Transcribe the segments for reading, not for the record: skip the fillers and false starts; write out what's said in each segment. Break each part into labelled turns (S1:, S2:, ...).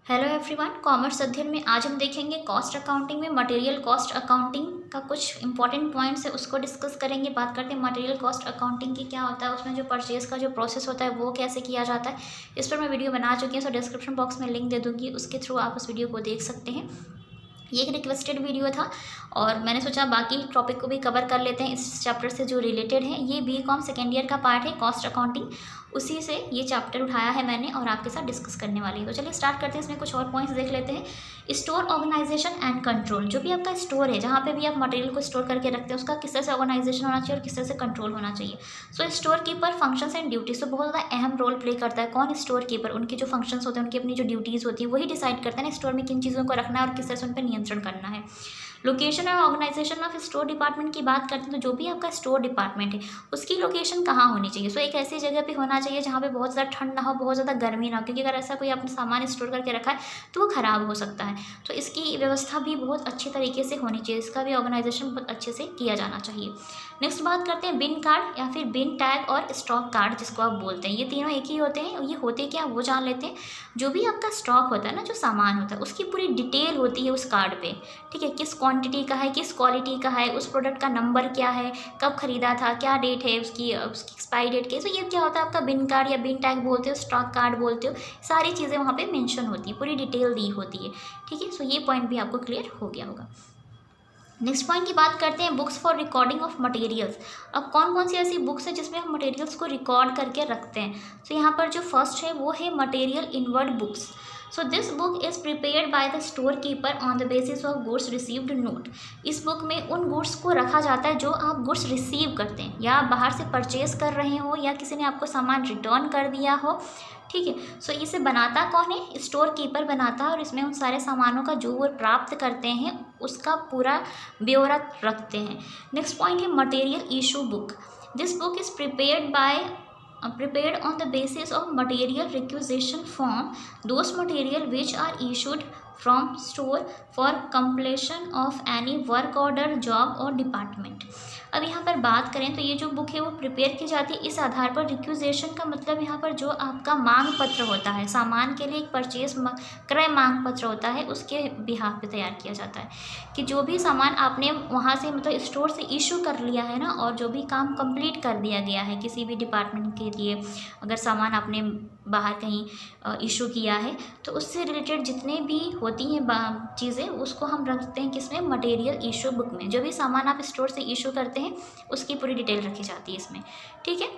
S1: Hello everyone, commerce अध्ययन में आज हम देखेंगे कॉस्ट अकाउंटिंग में मटेरियल कॉस्ट अकाउंटिंग का कुछ इंपॉर्टेंट पॉइंट्स है उसको डिस्कस करेंगे। बात करते हैं मटेरियल कॉस्ट अकाउंटिंग की क्या होता है, उसमें जो परचेज का जो प्रोसेस होता है वो कैसे किया जाता है। इस पर मैं वीडियो बना चुकी हूँ, सो डिस्क्रिप्शन बॉक्स में लिंक दे दूँगी, उसके थ्रू आप उस वीडियो को देख सकते हैं। ये एक रिक्वेस्टेड वीडियो था और मैंने सोचा बाकी टॉपिक को भी कवर कर लेते हैं इस चैप्टर से जो रिलेटेड है। ये बीकॉम सेकेंड ईयर का पार्ट है कॉस्ट अकाउंटिंग, उसी से ये चैप्टर उठाया है मैंने और आपके साथ डिस्कस करने वाली है। तो चलिए स्टार्ट करते हैं, इसमें कुछ और पॉइंट्स देख लेते हैं। स्टोर ऑर्गेनाइजेशन एंड कंट्रोल, जो भी आपका स्टोर है जहाँ पे भी आप मटेरियल को स्टोर करके रखते हैं उसका किस तरह से ऑर्गेनाइजेशन होना चाहिए और किस तरह से कंट्रोल होना चाहिए। So store keeper functions and duties तो बहुत ज़्यादा अहम रोल प्ले करता है। कौन स्टोर कीपर, उनके जो फंक्शंस होते हैं, उनकी अपनी जो ड्यूटीज़ होती है वही डिसाइड करते हैं ना स्टोर में किन चीज़ों को रखना है और किस तरह से उन पर नियंत्रण करना है। लोकेशन और ऑर्गेनाइजेशन ऑफ स्टोर डिपार्टमेंट की बात करते हैं तो जो भी आपका स्टोर डिपार्टमेंट है उसकी लोकेशन कहाँ होनी चाहिए। सो एक ऐसी जगह पे होना चाहिए जहाँ पे बहुत ज़्यादा ठंड ना हो, बहुत ज़्यादा गर्मी ना हो, क्योंकि अगर ऐसा कोई आपने सामान स्टोर करके रखा है तो वो ख़राब हो सकता है। तो इसकी व्यवस्था भी बहुत अच्छी तरीके से होनी चाहिए, इसका भी ऑर्गेनाइजेशन बहुत अच्छे से किया जाना चाहिए। नेक्स्ट बात करते हैं बिन कार्ड या फिर बिन टैग और स्टॉक कार्ड जिसको आप बोलते हैं। ये तीनों एक ही होते हैं और ये होते क्या वो जान लेते हैं। जो भी आपका स्टॉक होता है ना, जो सामान होता है उसकी पूरी डिटेल होती है उस कार्ड पे, ठीक है। किस क्वांटिटी का है, किस क्वालिटी का है, उस प्रोडक्ट का नंबर क्या है, कब खरीदा था, क्या डेट है उसकी एक्सपायरी डेट की। तो ये क्या होता है आपका बिन कार्ड या बिन टैग बोलते हो, स्टॉक कार्ड बोलते हो, सारी चीज़ें वहाँ पे मेंशन होती है, पूरी डिटेल दी होती है, ठीक है। सो ये पॉइंट भी आपको क्लियर हो गया होगा। नेक्स्ट पॉइंट की बात करते हैं books for recording of materials. अब कौन कौन सी ऐसी बुक्स है जिसमें हम मटेरियल्स को रिकॉर्ड करके रखते हैं। तो यहाँ पर जो फर्स्ट है वो है material inward books. So this book is prepared by the store keeper on the basis of goods received note. इस बुक में उन गुड्स को रखा जाता है जो आप गुड्स रिसीव करते हैं, या आप बाहर से परचेज कर रहे हो या किसी ने आपको सामान रिटर्न कर दिया हो, ठीक है। सो इसे बनाता कौन है, स्टोर कीपर बनाता है और इसमें उन सारे सामानों का जो वो प्राप्त करते हैं उसका पूरा ब्यौरा रखते हैं। नेक्स्ट पॉइंट है material issue book. This book is prepared on the basis of material requisition form, those material which are issued from store for completion of any work order, job or department। अब यहाँ पर बात करें तो ये जो book है वो प्रिपेयर की जाती है इस आधार पर। रिक्विजिशन का मतलब यहाँ पर जो आपका मांग पत्र होता है, सामान के लिए एक परचेज क्रय मांग पत्र होता है, उसके बिहाफ पे तैयार किया जाता है कि जो भी सामान आपने वहाँ से मतलब स्टोर से इशू कर लिया है ना, और जो भी काम कंप्लीट कर दिया गया है किसी भी डिपार्टमेंट के लिए, अगर सामान आपने बाहर कहीं इशू किया है तो उससे रिलेटेड जितने भी होती हैं चीज़ें उसको हम रखते हैं किसमें, मटेरियल इशू बुक में। जो भी सामान आप स्टोर से इशू करते हैं उसकी पूरी डिटेल रखी जाती है इसमें, ठीक है।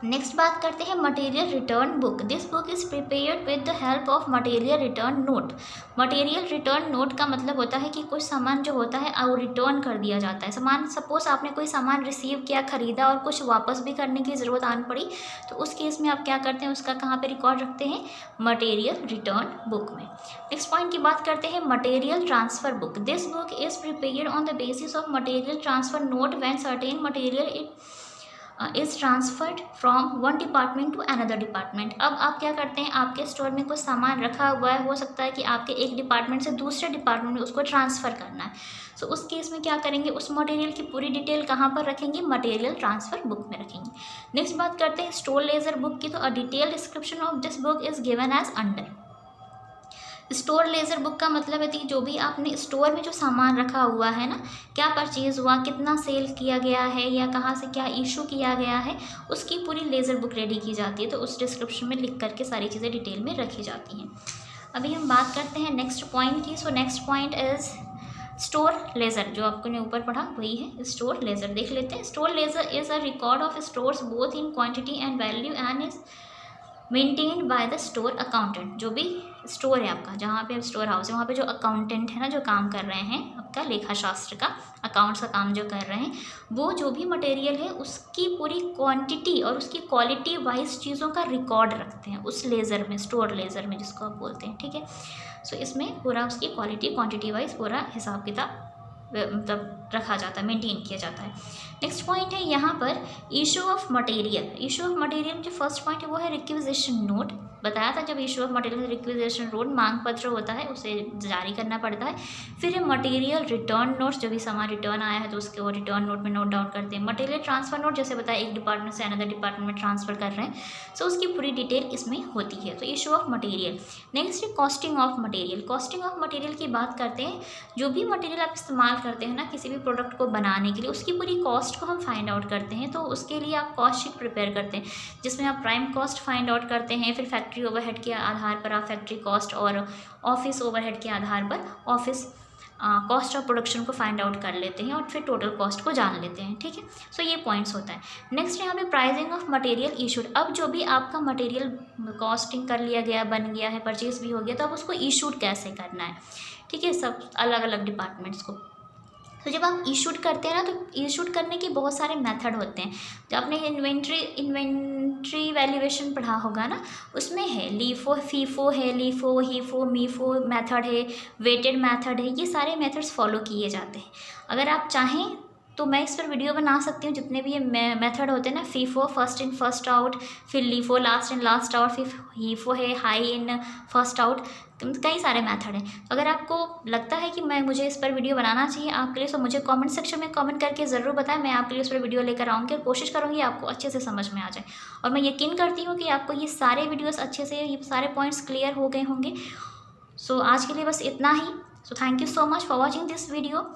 S1: नेक्स्ट बात करते हैं material return book. This book is prepared with the help of material return note. Material return note का मतलब होता है कि कुछ सामान जो होता है वो रिटर्न कर दिया जाता है। सामान सपोज आपने कोई सामान रिसीव किया, ख़रीदा और कुछ वापस भी करने की ज़रूरत आन पड़ी तो उस केस में आप क्या करते हैं, उसका कहाँ पे रिकॉर्ड रखते हैं, मटेरियल रिटर्न बुक में। नेक्स्ट पॉइंट की बात करते हैं material transfer book. This book is prepared on the basis of material transfer note when certain material is transferred from one department to another department. अब आप क्या करते हैं, आपके स्टोर में कुछ सामान रखा हुआ है, हो सकता है कि आपके एक डिपार्टमेंट से दूसरे डिपार्टमेंट में उसको ट्रांसफ़र करना है। सो उस केस में क्या करेंगे, उस मटेरियल की पूरी डिटेल कहाँ पर रखेंगे, मटेरियल ट्रांसफ़र बुक में रखेंगे। नेक्स्ट बात करते हैं स्टोर लेजर बुक की। तो a detail description of this book is given as under. Store ledger book का मतलब है कि जो भी आपने स्टोर में जो सामान रखा हुआ है ना, क्या परचेज़ हुआ, कितना सेल किया गया है या कहाँ से क्या इशू किया गया है, उसकी पूरी लेज़र बुक रेडी की जाती है। तो उस डिस्क्रिप्शन में लिख करके सारी चीज़ें डिटेल में रखी जाती हैं। अभी हम बात करते हैं नेक्स्ट पॉइंट की। So next point is store laser, जो आपने ऊपर पढ़ा वही है स्टोर लेजर। देख लेते हैं। Store laser is a record of stores both in quantity and value and is maintained by the store accountant. जो भी स्टोर है आपका, जहाँ पे स्टोर हाउस है वहाँ पे जो अकाउंटेंट है ना, जो काम कर रहे हैं आपका लेखा शास्त्र का, अकाउंट्स का काम जो कर रहे हैं, वो जो भी मटेरियल है उसकी पूरी क्वांटिटी और उसकी क्वालिटी वाइज चीज़ों का रिकॉर्ड रखते हैं उस लेज़र में, स्टोर लेज़र में जिसको आप बोलते हैं, ठीक है। सो इसमें पूरा उसकी क्वालिटी क्वांटिटी वाइज पूरा हिसाब किताब मतलब रखा जाता है, मेंटेन किया जाता है। नेक्स्ट पॉइंट है यहाँ पर issue of material. Issue of material जो फर्स्ट पॉइंट है वो है रिक्विजिशन नोट। बताया था जब issue of material requisition road मांग पत्र होता है उसे जारी करना पड़ता है। फिर है मटेरियल रिटर्न नोट्स, जो भी सामान रिटर्न आया है तो उसके वो रिटर्न नोट में नोट डाउन करते हैं। मटेरियल ट्रांसफर नोट, जैसे बताया एक डिपार्टमेंट से अनदर डिपार्टमेंट में ट्रांसफर कर रहे हैं, सो उसकी पूरी डिटेल इसमें होती है। तो इशू ऑफ मटेरियल। नेक्स्ट है costing of material. Costing of material की बात करते हैं, जो भी मटेरियल आप इस्तेमाल करते हैं ना किसी भी प्रोडक्ट को बनाने के लिए, उसकी पूरी कॉस्ट को हम फाइंड आउट करते हैं। तो उसके लिए आप कॉस्ट शीट प्रिपेयर करते हैं, जिसमें आप प्राइम कॉस्ट फाइंड आउट करते हैं, फिर फैक्ट्री ओवरहेड के आधार पर आप फैक्ट्री कॉस्ट और ऑफिस ओवरहेड के आधार पर ऑफिस कॉस्ट ऑफ प्रोडक्शन को फाइंड आउट कर लेते हैं और फिर टोटल कॉस्ट को जान लेते हैं। ठीक है, सो ये पॉइंट्स होता है। नेक्स्ट यहाँ पे प्राइसिंग ऑफ मटेरियल इशूड। अब जो भी आपका मटेरियल कॉस्टिंग कर लिया गया, बन गया है, परचेज भी हो गया, तो अब उसको इशूड कैसे करना है। ठीक है, सब अलग अलग डिपार्टमेंट्स को। तो जब आप इशूड करते हैं ना, तो इशूड करने के बहुत सारे मेथड होते हैं। जो आपने इन्वेंट्री वैल्यूएशन पढ़ा होगा ना, उसमें है लीफो, फीफो है, लीफो, हीफो, मीफो मेथड है, वेटेड मेथड है, ये सारे मेथड्स फॉलो किए जाते हैं। अगर आप चाहें तो मैं इस पर वीडियो बना सकती हूँ, जितने भी ये मेथड होते हैं ना, FIFO first in first out, फिर LIFO last in last out, फिर हीफो है हाई इन फर्स्ट आउट, कई सारे मेथड हैं। तो अगर आपको लगता है कि मुझे इस पर वीडियो बनाना चाहिए आपके लिए, तो मुझे कमेंट सेक्शन में कमेंट करके ज़रूर बताएं। मैं आपके लिए उस पर वीडियो लेकर आऊँगी और कोशिश करूँगी आपको अच्छे से समझ में आ जाए। और मैं यकीन करती हूँ कि आपको ये सारे वीडियोज़ अच्छे से, ये सारे पॉइंट्स क्लियर हो गए होंगे। सो आज के लिए बस इतना ही। So thank you so much for watching this video.